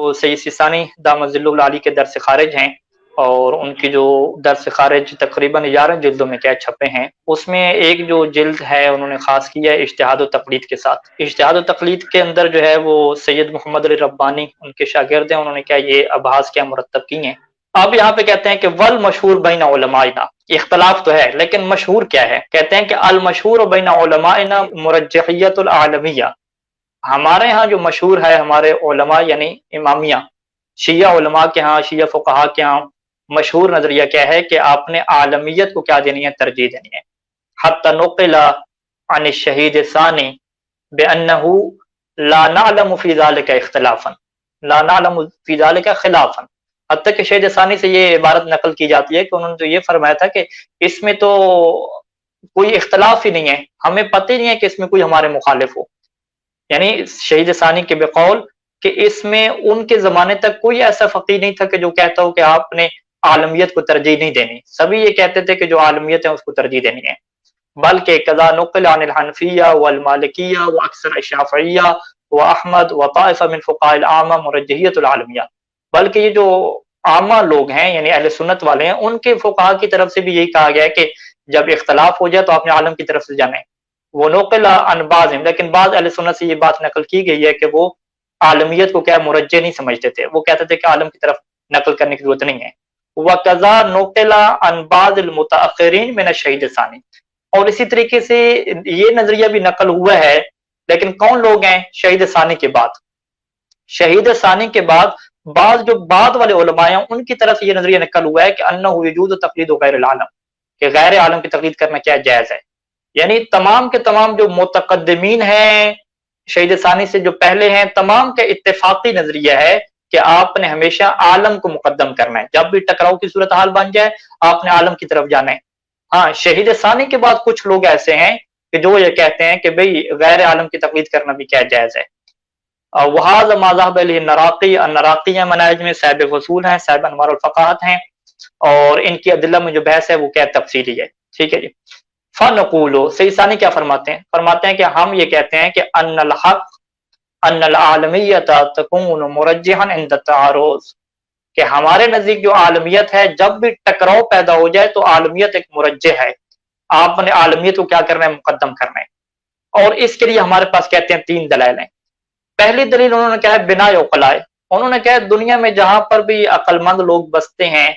वो सैयद सिस्तानी दामद अली के दर्स खारिज हैं, और उनकी जो दर्स खारिज तकरीबन 11 जिल्दों में क्या छपे हैं, उसमें एक जो जिल्द है उन्होंने खास किया है इज्तिहाद व तक़लीद के साथ। इज्तिहाद व तक़लीद के अंदर जो है वो सैयद मोहम्मद अली रब्बानी उनके शागिर्द हैं, उन्होंने क्या ये अबहास क्या मुरतब की हैं। अब यहाँ पे कहते हैं कि वल मशहूर बैन उलमाइना, इख्तलाफ तो है लेकिन मशहूर क्या है, कहते हैं कि अल मशहूर बैन उलमाइना मुरज्जहियतुल आलमिया, हमारे यहाँ जो मशहूर है हमारे उलमा यानी इमामिया शिया उलमा के यहाँ, शिया फुक़हा के यहाँ मशहूर नजरिया क्या है कि आपने आलमियत को क्या देनी है, तरजीह देनी है। हत्ता नुक़िला अन शहीद सानी बिअन्नहु ला नअलमु फी ज़ालिका इख्तिलाफन, ला नअलमु फी ज़ालिका खिलाफन, हत्ता कि शहीद सानी से ये इबारत नकल की जाती है कि उन्होंने तो ये फरमाया था कि इसमें तो कोई इख्तिलाफ ही नहीं है, हमें पता ही नहीं है कि इसमें कोई हमारे मुखालिफ हो। यानी शहीद सानी के बेकौल कि इसमें उनके ज़माने तक कोई ऐसा फ़क़ीह नहीं था कि जो कहता हो कि आपने आलमियत को तरजीह नहीं देनी, सभी ये कहते थे कि जो आलमियत है उसको तरजीह देनी है। बल्कि कज़ा नुक़िल अनिल हनफिया वल मालिकिया व अक्सर शाफ़िय्या व अहमद व ताइफ़ा मिन फ़ुक़हाइल आमा मुरज्जहियतुल आलमिया, बल्कि ये जो आमा लोग हैं यानी अहले सुन्नत वाले हैं, उनके फ़ुक़हा की तरफ से भी यही कहा गया है कि जब इख्तिलाफ हो जाए तो आपने आलम की तरफ से जाना है। वो नुक़िला अन बाज़िम, लेकिन बाज़ अहले सुन्नत से ये बात नकल की गई है कि वो आलमियत को क्या मुरज्जह नहीं समझते थे, वो कहते थे कि आलम की तरफ नकल करने की ज़रूरत नहीं है। व कज़ा नुक़िला अन बाज़िल मुतअख़्ख़िरीन मिन अश-शहीद सानी, और इसी तरीके से ये नजरिया भी नकल हुआ है, लेकिन कौन लोग हैं, शहीद सानी के बाद, शहीद सानी के बाद बाद जो बाद वाले उलमा हैं उनकी तरफ से ये नजरिया नकल हुआ है कि अन्नहु यजूज़ु तक़लीदु गैरिल आलम, कि गैर आलम की तक़लीद करना क्या जायज़ है। यानी तमाम के तमाम जो मुतक़द्दिमीन हैं शहीद सानी से जो पहले हैं, तमाम का इत्तेफाक़ी नजरिया है कि आपने हमेशा आलम को मुक़द्दम करना है, जब भी टकराव की सूरत हाल बन जाए आपने आलम की तरफ जाना है। हाँ, शहीद सानी के बाद कुछ लोग ऐसे हैं कि जो ये कहते हैं कि भाई गैर आलम की तक़लीद करना भी क्या जायज़ है। वहाज़ा मा ज़हब इलैहि नराक़ी, नराक़ी मनाहिज में साहिब वसूल हैं, साहिब अनवारुल फ़क़ाहत हैं, और इनकी अदिल्ला में जो बहस है वो क्या तफसीली है। ठीक है जी। फ़नक़ूलु, सैयद सानी क्या फरमाते हैं, फरमाते हैं कि हम ये कहते हैं कि अन्नल हक़ अन्नल आलमियत तकूनु मुरज्जिहन इंद तारुज़, कि हमारे नजदीक जो आलमियत है जब भी टकराव पैदा हो जाए तो आलमियत एक मुरज्जिह है, आपने आलमियत को क्या करना है, मुक़द्दम करना है। और इसके लिए हमारे पास कहते हैं 3 दलाइल हैं। पहली दलील उन्होंने क्या है, बिना उक़लाए, उन्होंने क्या है दुनिया में जहां पर भी अक्लमंद लोग बसते हैं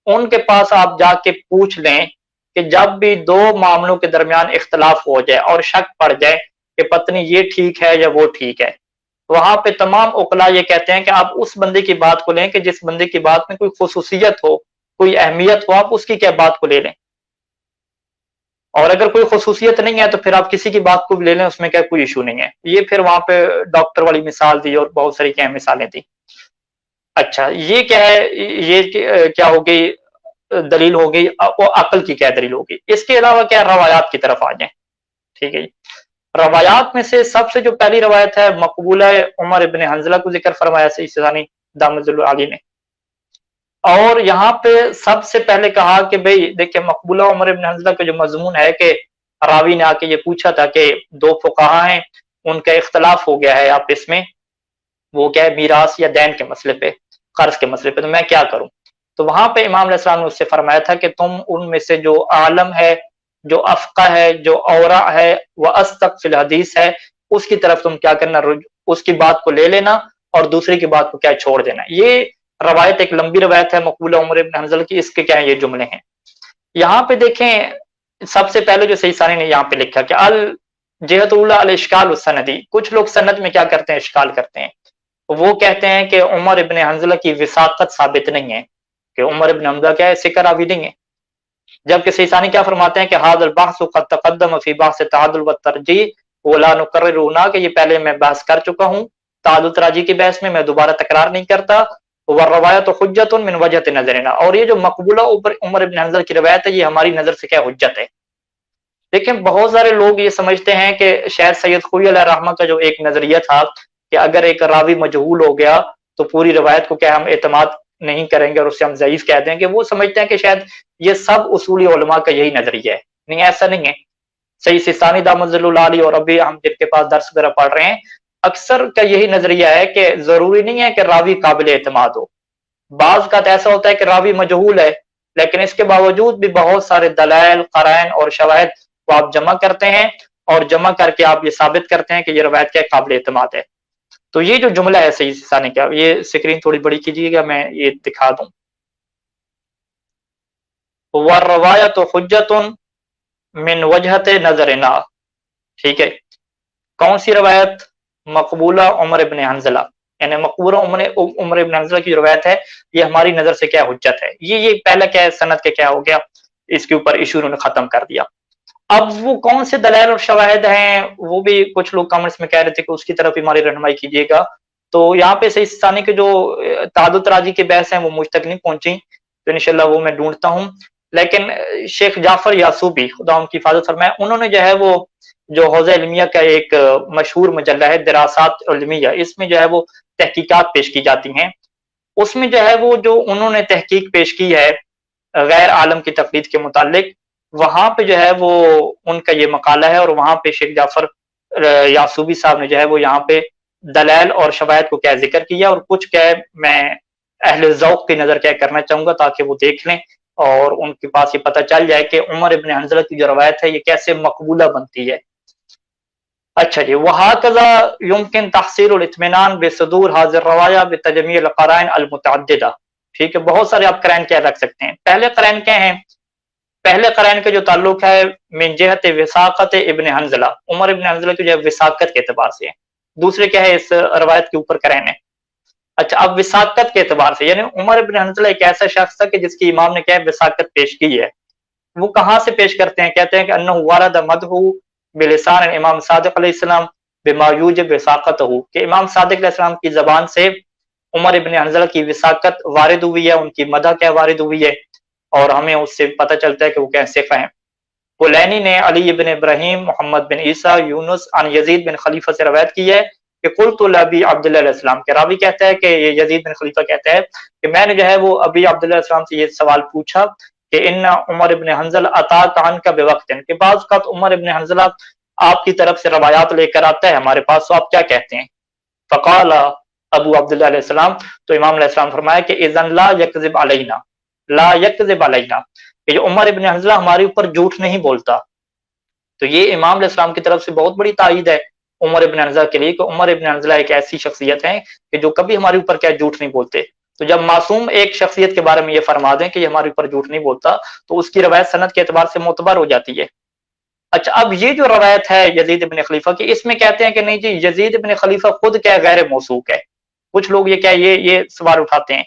उनके पास आप जाके पूछ लें कि जब भी 2 मामलों के दरमियान इख्तिलाफ हो जाए और शक पड़ जाए कि पत्नी ये ठीक है या वो ठीक है, वहां पे तमाम उकला ये कहते हैं कि आप उस बंदे की बात को लें कि जिस बंदे की बात में कोई खुसूसियत हो, कोई अहमियत हो, आप उसकी क्या बात को ले लें। और अगर कोई खुसूसियत नहीं है तो फिर आप किसी की बात को भी ले लें, उसमें क्या कोई इशू नहीं है। ये फिर वहां पे डॉक्टर वाली मिसाल दी और बहुत सारी क्या मिसालें दी। अच्छा, ये क्या है, ये क्या हो गई दलील हो गई, वो अकल की क्या दलील होगी। इसके अलावा क्या रवायात की तरफ आ जाए। ठीक है जी। रवायात में से सबसे जो पहली रवायत है मकबूला उमर इब्न हंजला को जिक्र फरमाया सैयद सिस्तानी दामद अली ने, और यहाँ पे सबसे पहले कहा कि भाई देखिए मकबूला उमर इब्न हंजला का जो मजमून है कि रावी ने आके ये पूछा था कि 2 फुक़हा हैं, उनका इख्तलाफ हो गया है आपस में, वो क्या है मीरास या दैन के मसले पे, कर्ज के मसले पे, तो मैं क्या करूं। तो वहां पे इमाम अलैहिस्सलाम ने उससे फरमाया था कि तुम उनमें से जो आलम है, जो अफ़क़ह है, जो औरा है, वह अस्तक फिल हदीस है, उसकी तरफ तुम क्या करना, उसकी बात को ले लेना और दूसरी की बात को क्या छोड़ देना। ये रवायत एक लंबी रवायत है मकबूला उमर इब्न हंजल की, इसके क्या है ये जुमले हैं। यहाँ पे देखें सबसे पहले जो सैयद सानी ने यहाँ पे लिखा कि अल जेहतुल्ला अल इश्काल व सनदी, कुछ लोग सनद में क्या करते हैं, इश्काल करते हैं। वो कहते हैं कि उमर इब्न हंजला की विसाकत साबित नहीं है, कि उमर इब्न हंजला क्या है सिकर रावी नहीं है। जबकि सैयद सानी क्या फरमाते हैं कि हाज़िल बहसु क़द तक़द्दम फ़ी बहस तअद्दुल व तरजीह व ला नुकर्रिरुना, कि ये पहले मैं बहस कर चुका हूँ तअद्दुल तराजीह की बहस में, मैं दोबारा तकरार नहीं करता। व रवायत हुज्जतुन मिन वजहति नज़रिना, और ये जो मकबूला उमर इब्न हंजल की रवायत है ये हमारी नजर से क्या हुज्जत है। देखें बहुत सारे लोग ये समझते हैं कि शायद सैयद ख़ुई अलैहिर्रहमा का जो एक नजरिया था कि अगर एक रावी मजहूल हो गया तो पूरी रवायत को क्या हम एतमाद नहीं करेंगे और उससे हम ज़ईफ़ कह देंगे, वो समझते हैं कि शायद ये सब उसूली उलमा का यही नजरिया है। नहीं, ऐसा नहीं है। सैयद सिस्तानी दामद अली और अभी हम जिनके पास दर्स वगैरह पढ़ रहे हैं, अक्सर का यही नजरिया है कि जरूरी नहीं है कि रावी काबिल एतमाद हो। बाज का तो ऐसा होता है कि रावी मजहूल है, लेकिन इसके बावजूद भी बहुत सारे दलाइल, क़राइन और शवाहिद को आप जमा करते हैं और जमा करके आप ये साबित करते हैं कि ये रवायत क्या काबिल एतमाद है। तो ये जो जुमला है सही साने का, ये स्क्रीन थोड़ी बड़ी कीजिएगा, मैं ये दिखा दूं। वर्रवायत हुज्जतुन मिन वजहत नजरना, ठीक है। कौन सी रवायत? मकबूला उमर इब्न हंजला, यानी मकबूला उमर इब्न हंजला की रवायत है, ये हमारी नजर से क्या हुज्जत है। ये पहला क्या है, सनद के क्या हो गया, इसके ऊपर इशू उन्होंने खत्म कर दिया। अब वो कौन से दलाइल और शवाहिद हैं, वो भी कुछ लोग कमेंट्स में कह रहे थे कि उसकी तरफ हमारी रहनुमाई कीजिएगा। तो यहाँ पे सही सानी के जो तादुत राजी की बहस है वो मुझ तक नहीं पहुंची, तो इंशाल्लाह वो मैं ढूंढता हूँ। लेकिन शेख जाफर यासूबी, खुदा उनकी हिफाजत फरमाए, उन्होंने जो है वो जो हौज़ा इल्मिया का एक मशहूर मजल्ला है दिरासात इल्मिया, इसमें जो है वो तहकीकात पेश की जाती हैं। उसमें जो है वो जो उन्होंने तहकीक पेश की है गैर आलम की तकलीद के मुतालिक, वहां पे जो है वो उनका ये मकाला है, और वहां पे शेख जाफर यासूबी साहब ने जो है वो यहाँ पे दलाइल और शवाहिद को क्या जिक्र किया, और कुछ क्या मैं अहले ज़ौक़ की नजर क्या करना चाहूंगा ताकि वो देख लें और उनके पास ये पता चल जाए कि उमर इब्न हंजला की जो रवायत है ये कैसे मकबूला बनती है। अच्छा जी, वहाकज़ा युमकिन तहसीलुल इत्मिनान बिसदूर हाज़िर रवाया बितजमील क़राइन अल मुतअद्दिदा, ठीक है। बहुत सारे आप क़राइन क्या रख सकते हैं। पहले क़राइन क्या हैं? पहले क़राइन का जो ताल्लुक है मिन जिहत विसाक़त इब्न हंजला, उमर इब्न हंजला की जो विसाक़त के एतबार से है। दूसरे क्या है इस रवायत के ऊपर क़राइन है। अच्छा, अब विसाक़त के एतबार से, यानी उमर इब्न हंजला एक ऐसा शख्स था कि जिसकी इमाम ने क्या है विसाक़त पेश की है। वो कहाँ से पेश करते हैं? कहते हैं कि अन्नहु वरद मदहु बिलिसान इमाम सादिक अलैहिस्सलाम बिमा यूजिब विसाक़तहु, कि इमाम सादिक अलैहिस्सलाम की ज़बान से उमर इब्न हंजला की विसाक़त वारिद हुई है, उनकी मदह क्या वारिद हुई है, और हमें उससे पता चलता है कि वो कैसे हैं। कुलैनी ने अली इब्न इब्राहिम, मोहम्मद बिन ईसा, यूनुस अन यजीद बिन खलीफा से रवायत की है कि कुल्तु लअबी अब्दुल्लाह अलैहिस्सलाम, के रावी कहता है कि यजीद बिन खलीफा कहता है कि मैंने जो है वो अबी अब्दुल्लाह अलैहिस्सलाम से ये सवाल पूछा कि इन्ना उमर इब्न हंजला अता कान का बेवक्तन, के बाज़ का उमर इब्न हंजला आपकी तरफ से रवायात लेकर आता है हमारे पास, तो आप क्या कहते हैं? फ़क़ाल अबू अब्दुल्लाह अलैहिस्सलाम, तो इमाम अलैहिस्सलाम फरमाया कि इज़न ला यकज़िब अलैना, ला यकज़िब अलैना, कि उमर इब्न हंजला हमारे ऊपर झूठ नहीं बोलता। तो ये इमाम अलैहिस्सलाम की तरफ से बहुत बड़ी तायीद है उमर इब्न हंजला के लिए कि उमर इब्न हंजला एक ऐसी शख्सियत है कि जो कभी हमारे ऊपर क्या झूठ नहीं बोलते। तो जब मासूम एक शख्सियत के बारे में ये फरमा दें कि ये हमारे ऊपर झूठ नहीं बोलता, तो उसकी रवायत सनद के एतबार से मोतबर हो जाती है। अच्छा, अब ये जो रवायत है यजीद इब्न खलीफा की, इसमें कहते हैं कि नहीं जी, यजीद इब्न खलीफा खुद क्या गैर मौसूक है। कुछ लोग ये क्या ये सवाल उठाते हैं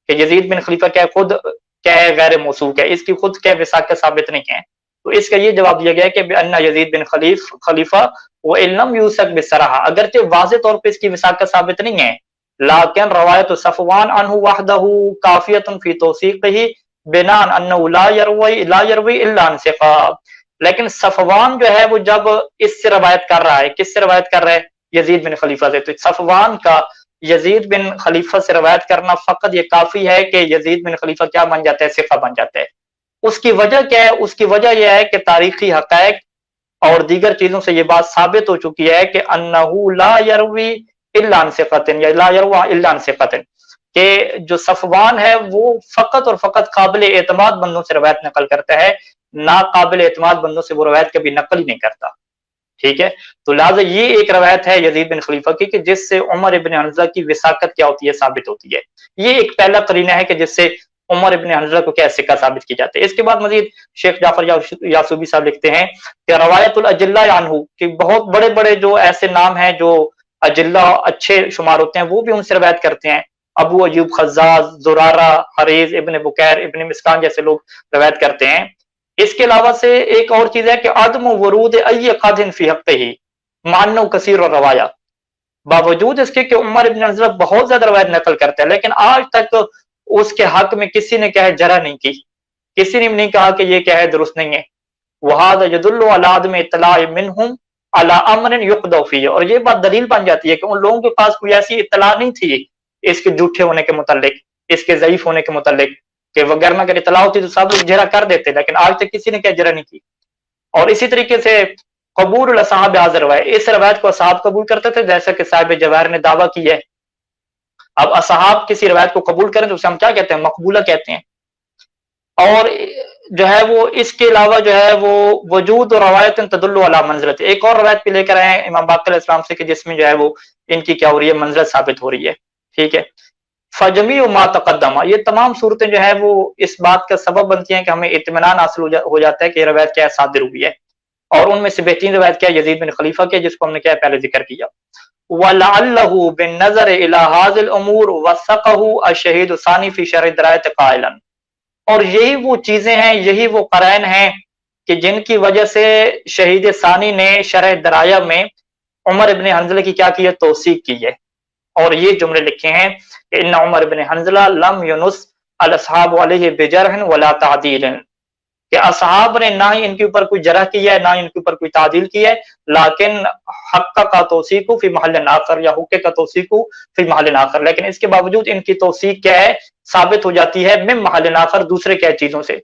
कि यजीद बिन खलीफा क्या खुद क्या है गैर मौसूक है, इसकी खुद क्या विसाक़त साबित नहीं है। तो इसका ये जवाब दिया गया कि अन्ना यजीद बिन खलीफा वो इल्लम यूसक बिसराहा, अगरचे वाज़ेह तौर पे इसकी विसाक़त साबित नहीं है, लाकिन रवायत सफ़वान अन्हु वहदहु काफ़ियतुन फ़ी तौसीक़िही बिनान अन्नहु ला यरवी इल्ला अन सिक़ा। लेकिन सफ़वान जो है वो जब इससे रवायत कर रहा है, किससे रवायत कर रहा है? यजीद बिन खलीफा से। तो सफ़वान का यजीद बिन खलीफा से रवायत करना फ़कत ये काफ़ी है कि यजीद बिन खलीफा क्या बन जाता है? सिक़ा बन जाता है। उसकी वजह क्या है? उसकी वजह यह है कि तारीखी हक़ाइक़ और दीगर चीजों से ये बात साबित हो चुकी है कि अन्नहु ला यरवी इल्ला अन सिक़तिन, या ला यरवा इल्ला अन सिक़तिन, कि जो सफ़वान है वो फ़कत और फ़कत काबिल एतमाद बंदों से रवायत नकल करता है, ना काबिल एतमाद बंदों से वो रवायत कभी नकल ही नहीं करता। ठीक है, तो लिहाजा ये एक रवायत है यजीद बिन खलीफा की कि जिससे उमर इब्न हंजला की विसाक़त क्या होती है? साबित होती है। ये एक पहला करीना है कि जिससे उमर इब्न हंजला को क्या सिक्का साबित की जाती है। इसके बाद मजीद शेख जाफर यासूबी साहब लिखते हैं कि रवायतुल अजिल्ला अन्हु, कि बहुत बड़े बड़े जो ऐसे नाम हैं जो अजिल्ला अच्छे शुमार होते हैं, वो भी उनसे रवायत करते हैं। अबू अयूब खज़्ज़ाज़, ज़ुरारा, हरीज इब्न बुकैर, इब्न मिस्कान जैसे लोग रवायत करते हैं। इसके अलावा से एक और चीज है कि अदम वरूद अय्य क़ादिन फी हक़्क़िही मान्नु कसीर और रवाया, बावजूद इसके कि उमर इब्न हंजला बहुत ज्यादा रवायत नकल करते हैं, लेकिन आज तक उसके हक में किसी ने क्या है जरा नहीं की, किसी ने नहीं कहा कि ये क्या है दुरुस्त नहीं है। वहादा यदुल्लु अला आदम इत्तला मिनहुम अला अमरिन युक़दा फीह, और ये बात दलील बन जाती है कि उन लोगों के पास कोई ऐसी इत्तला नहीं थी इसके झूठे होने के मुतालिक, इसके ज़ईफ होने के मुतालिक, कि वगैरह अगर इत्तला होती तो सब लोग जरा कर देते, लेकिन आज तक किसी ने क्या जरा नहीं की। और इसी तरीके से कबूल असहाब हाज़िर रवायत, इस रवायत को असहाब कबूल करते थे, जैसा कि साहिब जवाहिर ने दावा किया है। अब असहाब किसी रवायत को कबूल करें तो उसे हम क्या कहते हैं? मकबूला कहते हैं। और जो है वो इसके अलावा जो है वो वजूद और रवायत तदुल्लु अला मंज़िलत, एक और रवायत भी लेकर आए हैं इमाम बाक़िर अलैहिस्सलाम से कि जिसमें जो है वो इनकी क्या हो रही है? मंज़िलत साबित हो रही है। ठीक है। फजमी मा तक़द्दमा, ये तमाम सूरतें जो है वो इस बात का सबब बनती हैं कि हमें इत्मीनान हासिल हो जाता है कि ये रवायत क्या है? सादिर हुई है। और उनमें से बेहतरीन रवायत क्या है? यज़ीद बिन खलीफा की, जिसको हमने क्या है? पहले ज़िक्र किया। वलअल्लहु बिन्नज़र इला हाज़िल उमूर वसक़हु अश-शहीद सानी फ़ी शरह दरायत क़ाइलन, और यही वो चीजें हैं, यही वो क़राइन हैं कि जिनकी वजह से शहीद सानी ने शरह दराया में उमर इब्न हंज़ला की क्या की है? तौसीक की है। और ये जुमले लिखे हैं कि इन्ना उमर इब्न हंज़ला लम युनुस अल अस्हाब अलैहि बिजरहन वला तादीलन, कि असहाब ने ना ही इनके ऊपर कोई जरह की है, ना ही इनके ऊपर कोई तादील की है, लाकिन हक्का का तौसीकु फी महल आखर, या हुक्के का तौसीकु फी महल आखर, लेकिन इसके बावजूद इनकी तौसीक क्या है? साबित हो जाती है मिन महल आखर, दूसरे क्या चीजों से,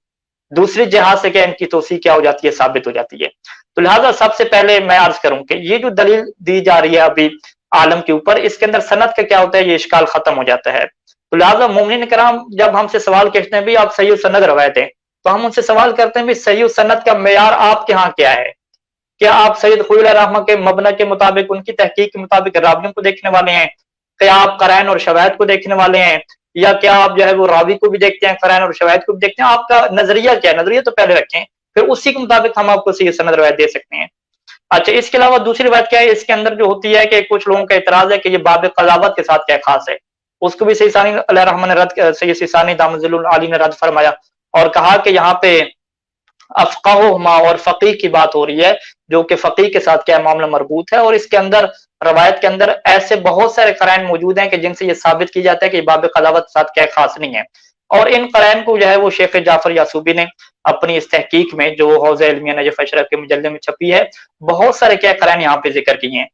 दूसरी जहाज से क्या इनकी तौसीक क्या हो जाती है? साबित हो जाती है। तो लिहाजा सबसे पहले मैं अर्ज करूं कि ये जो दलील दी जा रही है अभी आलम के ऊपर, इसके अंदर सनद का क्या होता है? ये इश्काल खत्म हो जाता है। तो लिहाजा मोमिनीन किराम जब हमसे सवाल कहते हैं भी आप सही सनद रवायत हैं, तो हम उनसे सवाल करते हैं भी सही सनद का मेयार आपके यहाँ क्या है? क्या आप सैयद खुलील रहमा के मबना के मुताबिक, उनकी तहकीक के मुताबिक रावियों को देखने वाले हैं? क्या आप क़राइन और शवाहिद को देखने वाले हैं? या क्या आप जो है वो रावी को भी देखते हैं, क़राइन और शवाहिद को भी देखते हैं? आपका नजरिया क्या है? नजरिया तो पहले रखें, फिर उसी के मुताबिक हम आपको सही सनद रवायत दे सकते हैं। अच्छा, इसके अलावा दूसरी बात क्या है? इसके अंदर जो होती है कि कुछ लोगों का एतराज है कि ये बाब क़ज़ावत के साथ क्या खास है? उसको भी सैयद सानी अलैहिर्रहमा ने रद्द, सैयद सानी दामन आली ने रद्द फरमाया और कहा कि यहाँ पे अफ़क़ाहुमा और फ़क़ीह की बात हो रही है, जो कि फ़क़ीह के साथ क्या मामला मरबूत है, और इसके अंदर रवायत के अंदर ऐसे बहुत सारे क़राइन मौजूद हैं कि जिनसे ये साबित किया जाता है कि बाब क़ज़ावत के साथ क्या खास नहीं है। और इन क़राइन को जो है वो शेख जाफ़र यासूबी ने अपनी इस तहकीक में, जो हौज़ इल्मिया नजफ़ अशरफ के मुजल्ले में छपी है, बहुत सारे क्या क़राइन यहाँ पे ज़िक्र किए हैं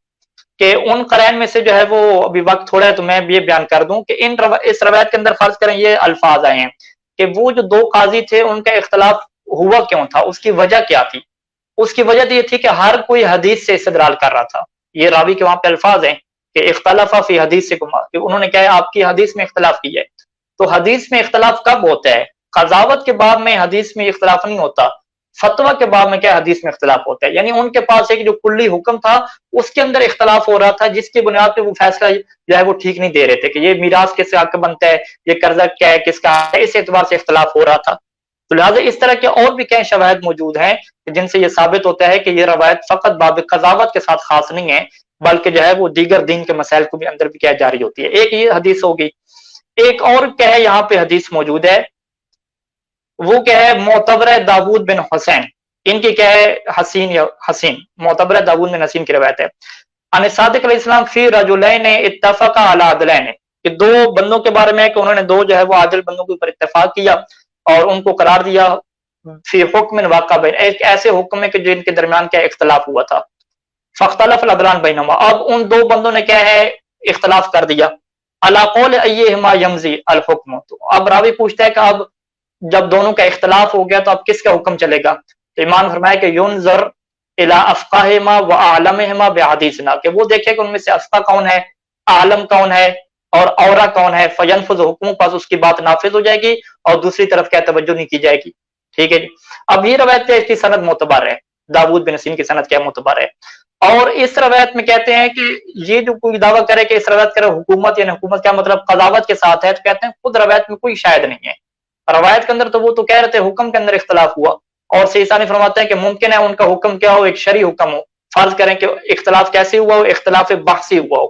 कि उन क़राइन में से जो है वो, अभी वक्त थोड़ा है तो मैं ये बयान कर दूं कि इस रवायत के अंदर फर्ज करें ये अल्फाज आए हैं कि वो जो दो काजी थे उनका इख्तलाफ हुआ क्यों था, उसकी वजह क्या थी? उसकी वजह तो ये थी कि हर कोई हदीस से इस्तेदलाल कर रहा था। ये रावी के वहां पे अल्फाज हैं कि इख्तलफ़ा फी हदीस से कुमा, कि उन्होंने क्या है? आपकी हदीस में इख्तलाफ किया है। तो हदीस में इख्तलाफ कब होता है? क़ज़ावत के बाब में हदीस में इख्तलाफ नहीं होता, फतवा के बाब में क्या हदीस में इख्तलाफ होता है। यानी उनके पास एक जो कुल्ली हुक्म था उसके अंदर इख्तलाफ हो रहा था, जिसकी बुनियाद पे वो फैसला जो है वो ठीक नहीं दे रहे थे कि ये मीरास किसका हक बनता है, ये कर्जा क्या है, किसका है, इस एतबार से इख्तलाफ हो रहा था। तो लिहाजा इस तरह के और भी कई शवाहिद मौजूद हैं जिनसे ये साबित होता है कि ये रवायत फ़क़त बाब क़ज़ावत के साथ खास नहीं है, बल्कि जो है वो दीगर दीन के मसाइल को भी अंदर भी क्या जारी होती है। एक ये हदीस होगी, एक और क्या है यहाँ पे हदीस मौजूद है, वो क्या है? मोतबर दाऊद बिन हुसैन, इनकी क्या है? हसीन या हसीन, मोतबर दाऊद बिन हसीन की रवायत है। अन सादिक अलैहिस्सलाम फी रजुलैन इत्तफ़क़ा अला अदलैन, कि दो बंदों के बारे में कि उन्होंने दो जो है वो आदिल बंदों के ऊपर इत्तेफाक किया और उनको करार दिया फी हुक्मिन वाक़ा बैन, एक ऐसे हुक्म में कि जिनके दरमियान क्या इख्तलाफ हुआ था। फ़ख्तलफ़ अल-अदलान बैनहुमा, अब उन दो बंदों ने क्या है? इख्तलाफ कर दिया। अला क़ौल अय्युहुमा यमज़ी अल-हुक्म, तो अब रावी पूछता है कि अब जब दोनों का इख्तलाफ हो गया तो अब किसका हुक्म चलेगा? तो इमाम फरमाया कि युनज़र इला अफ़क़ाहिमा व अअलमिहिमा बिहदीसिना, कि वो देखे कि उनमें से अफ़क़ा कौन है, आलम कौन है और औरा कौन है। फयनफ़ुज़ हुक्मु, पास उसकी बात नाफिज हो जाएगी और दूसरी तरफ क्या तवज्जो नहीं की जाएगी। ठीक है जी। अब ये रवायत क्या, इसकी सनद मोतबर है, दाऊद बिन हसीन की सनद क्या मोतबर है। और इस रवायत में कहते हैं कि ये जो कोई दावा करे कि इस रवायत करे हुकूमत, यानी हुकूमत क्या मतलब क़ज़ावत के साथ है, तो कहते हैं खुद रवायत में कोई शायद नहीं है। रवायत के अंदर तो वो तो कह रहे थे हुक्म के अंदर इख्तलाफ हुआ, और सीसानी फरमाते हैं कि मुमकिन है उनका हुक्म क्या हो? एक शरई हुक्म हो। फर्ज करें कि इख्तलाफ कैसे हुआ हो? इख्तलाफ बहसी हुआ हो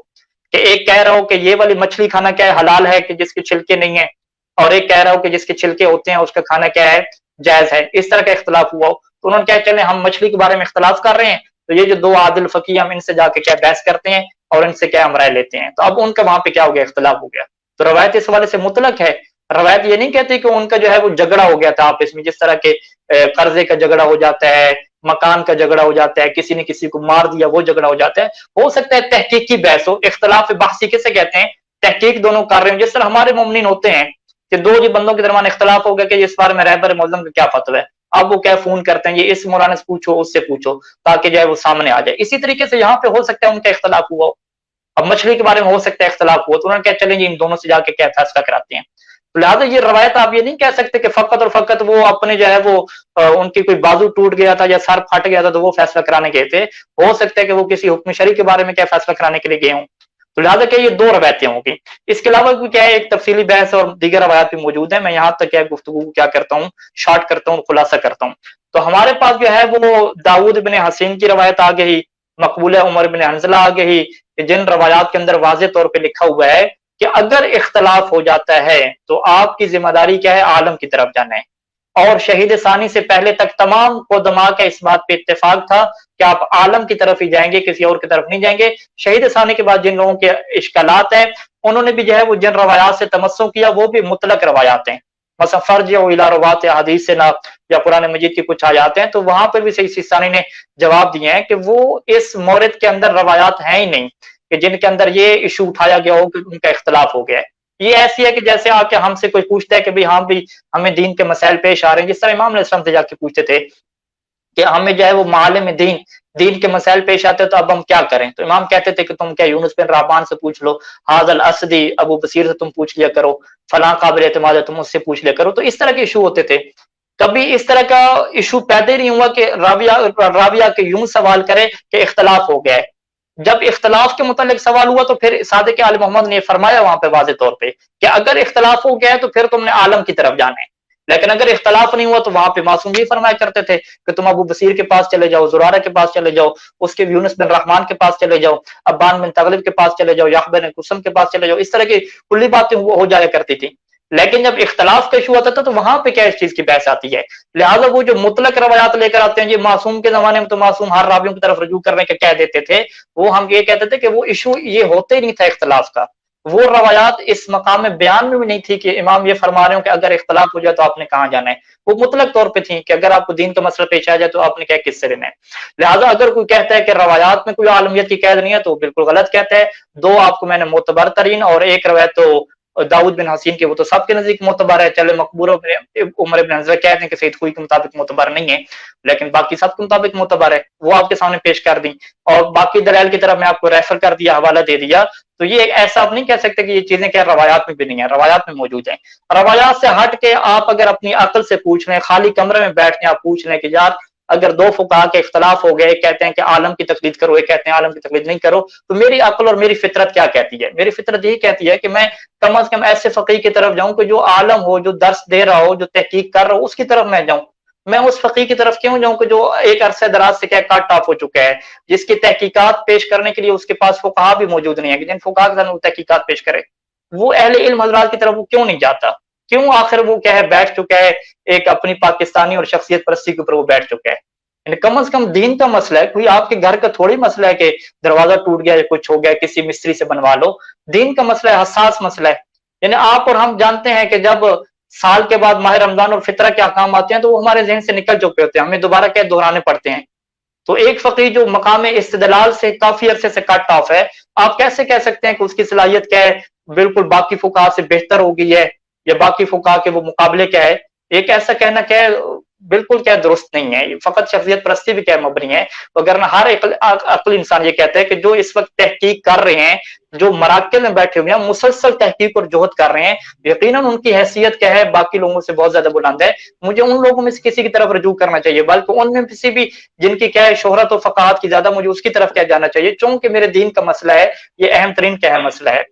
कि एक कह रहा हो कि ये वाली मछली खाना क्या है? हलाल है कि जिसके छिलके नहीं है, और एक कह रहा हो कि जिसके छिलके होते हैं उसका खाना क्या है? जायज है। इस तरह का इख्तलाफ हुआ हो तो उन्होंने क्या, चले हम मछली के बारे में इख्तलाफ कर रहे हैं, तो ये जो दो आदिल फकीह हम इनसे जाके क्या बहस करते हैं और इनसे क्या हम राय लेते हैं। तो अब उनका वहां पे क्या हो गया? इख्तलाफ हो गया। तो रवायत इस हवाले से मुतलक है। रवायत ये नहीं कहती कि उनका जो है वो झगड़ा हो गया था आपस में, जिस तरह के कर्जे का झगड़ा हो जाता है, मकान का झगड़ा हो जाता है, किसी ने किसी को मार दिया वो झगड़ा हो जाता है। हो सकता है तहकीक की बहस हो, इख्तलाफ बहसी किसे कहते हैं? तहकीक दोनों कर रहे हैं। जिस तरह हमारे मोमिनीन होते हैं कि दो जी बंदों के दरमियान इख्तलाफ हो गया कि इस बारे में रहबर मौज़म का क्या फतवा है, अब वो क्या फ़ोन करते हैं, ये इस मौलाना से पूछो, उससे पूछो, ताकि जो है वो सामने आ जाए। इसी तरीके से यहाँ पे हो सकता है उनका इख्तिलाफ हुआ हो। अब मछली के बारे में हो सकता है इख्तिलाफ हुआ, तो उन्होंने कहा चलें जी इन दोनों से जाके क्या फैसला कराते हैं। तो लिहाजा ये रवायत आप ये नहीं कह सकते कि फ़क़त और फ़क़त वो अपने जो है वो उनकी कोई बाजू टूट गया था या सर फट गया था तो वो फैसला कराने गए थे। हो सकता है कि वो किसी हुक्म शरई के बारे में क्या फैसला कराने के लिए गए हों। तो लिहाजा क्या ये 2 रवायतें होंगी। इसके अलावा भी क्या है एक तफ़सीली बहस और दीगर रवायत भी मौजूद है। मैं यहाँ तक क्या गुफ्तगू क्या करता हूँ, शॉर्ट करता हूँ, खुलासा करता हूँ। तो हमारे पास जो है वो दाऊद बिन हसीन की रवायत आ गई, मकबूल उमर बिन हंज़ला आ गई, जिन रवायात के अंदर वाज़ेह तौर पे लिखा हुआ है कि अगर इख्तिलाफ हो जाता है तो आपकी ज़िम्मेदारी क्या है, आलम की तरफ जाना है। और शहीद सानी से पहले तक तमाम उलमा का इस बात पे इत्तेफाक था कि आप आलम की तरफ ही जाएंगे, किसी और की तरफ नहीं जाएंगे। शहीद सानी के बाद जिन लोगों के इश्कालात हैं, उन्होंने भी जो है वो जिन रवायात से तमस्सुक किया वो भी मुतलक रवायात हैं। मसलन फर्ज या इला रवात या हदीस से ना या कुरान मजीद की कुछ आयात हैं, तो वहां पर भी शहीद सानी ने जवाब दिए हैं कि वो इस मोरद के अंदर रवायात हैं ही नहीं कि जिनके अंदर ये इशू उठाया गया हो कि उनका इख्तिलाफ हो गया है। ये ऐसी है कि जैसे आके हमसे कोई पूछता है कि भाई हाँ भी हमें दीन के मसाइल पेश आ रहे हैं, जिस तरह इमाम अलैहिस्सलाम से जाके पूछते थे कि हमें जो है वो माले में दीन के मसाइल पेश आते हैं तो अब हम क्या करें। तो इमाम कहते थे कि तुम क्या यूनुस बिन रहबान से पूछ लो, हाज़ल असदी अबू बसीर से तुम पूछ लिया करो, फलां काबिल एतमाद है तुम उससे पूछ लिया करो। तो इस तरह के इशू होते थे। कभी इस तरह का इशू पैदा ही नहीं हुआ कि राबिया के यूं सवाल करे कि इख्तलाफ हो गया है। जब इख्तलाफ के मुतालिक सवाल हुआ तो फिर सादिक आले मोहम्मद ने फरमाया वहां पे वाज़ेह तौर पे कि अगर इख्तलाफ हो गया है तो फिर तुमने आलम की तरफ जाना है, लेकिन अगर इख्तलाफ नहीं हुआ तो वहां पे मासूम ये फरमाया करते थे कि तुम अबू बसीर के पास चले जाओ, जुरारा के पास चले जाओ, उसके यूनुस बिन रहमान के पास चले जाओ, अब्बान बिन तगलिब के पास चले जाओ, याहया बिन कुसम के पास चले जाओ। इस तरह की कुल्ली बातें हो जाया करती थी। लेकिन जब इख्तलाफ का इशू आता था तो वहां पे क्या इस चीज की बहस आती है। लिहाजा वो जो मुतलक रवायात लेकर आते हैं, ये मासूम के जमाने में तो मासूम हर रावियों की तरफ रजू करने के कह देते थे। वो हम ये कहते थे कि वो इशू ये होते ही नहीं था इख्तलाफ का। वो रवायात इस मकाम में बयान में भी नहीं थी कि इमाम ये फरमा रहे हो कि अगर इख्तलाफ हो जाए तो आपने कहाँ जाना है। वो मुतलक तौर पे थी कि अगर आपको दीन का मसला पेश आ जाए तो आपने क्या किससे लेना है। लिहाजा अगर कोई कहता है कि रवायात में कोई आलमियत की कैद नहीं है तो बिल्कुल गलत कहता है। 2 आपको मैंने मोतबर तरीन और एक रवायत तो दाऊद बिन हसीन की वो तो सबके नजदीक मोतबर है। चले मकबूल उमर बिन हंज़ला कहते हैं कि सईद खुई के मुताबिक मोतबर नहीं है, लेकिन बाकी सबके मुताबिक मोतबर है। वो आपके सामने पेश कर दी और बाकी दलाइल की तरफ मैं आपको रेफर कर दिया, हवाला दे दिया। तो ये ऐसा आप नहीं कह सकते कि ये चीजें क्या रवायात में भी नहीं है, रवायात में मौजूद है। रवायात से हट के आप अगर अपनी अक्ल से पूछ लें, खाली कमरे में बैठ के आप पूछ लें कि यार अगर 2 फुकाहा के इख्तलाफ हो गए, कहते हैं कि आलम की तकलीद करो, एक कहते हैं आलम की तकलीद नहीं करो, तो मेरी अक्ल और मेरी फितरत क्या कहती है? मेरी फितरत यही कहती है कि मैं कम से कम ऐसे फकीह की तरफ जाऊं कि जो आलम हो, जो दर्स दे रहा हो, जो तहकीक कर रहा हो, उसकी तरफ मैं जाऊं। मैं उस फकीह की तरफ क्यों जाऊं कि जो एक अरसे दराज से क्या कट ऑफ हो चुका है, जिसकी तहकीकात पेश करने के लिए उसके पास फुकाहा भी मौजूद नहीं है कि जिन फुकाहा के साथ वो तहकीकात पेश करे। वो अहले इल्म हज़रात की तरफ वो क्यों नहीं जाता? क्यों आखिर वो क्या है बैठ चुका है एक अपनी पाकिस्तानी और शख्सियत परस्ती के ऊपर वो बैठ चुका है। कम से कम दीन का मसला है, कोई आपके घर का थोड़ी मसला है कि दरवाजा टूट गया या कुछ हो गया किसी मिस्त्री से बनवा लो। दीन का मसला है, हसास मसला है। यानी आप और हम जानते हैं कि जब साल के बाद माह रमजान और फितरा के अहकाम आते हैं तो वो हमारे ज़हन से निकल चुके होते हैं, हमें दोबारा क्या दोहराने पड़ते हैं। तो एक फकीह जो मकाम इस्तिदलाल से काफी अरसे से कट ऑफ है, आप कैसे कह सकते हैं कि उसकी सलाहियत क्या है, बिल्कुल बाकी फुकाहा से बेहतर हो गई है या बाकी फुकाहा के वो मुकाबले क्या है? एक ऐसा कहना क्या है बिल्कुल क्या दुरुस्त नहीं है। फकत शख्सियत परस्ती भी क्या मबनी है। वगरना हर अक्ल इंसान ये कहता है कि जो इस वक्त तहकीक कर रहे हैं, जो मराकज़ में बैठे हुए हैं, मुसलसल तहकीक और जोहद कर रहे हैं, यकीनन उनकी हैसियत क्या है बाकी लोगों से बहुत ज्यादा बुलंद है। मुझे उन लोगों में से किसी की तरफ रजू करना चाहिए, बल्कि उनमें से भी जिनकी क्या है शोहरत और फकाहत की ज्यादा, मुझे उसकी तरफ क्या जाना चाहिए, चूंकि मेरे दीन का मसला है, ये अहम तरीन क्या है मसला है।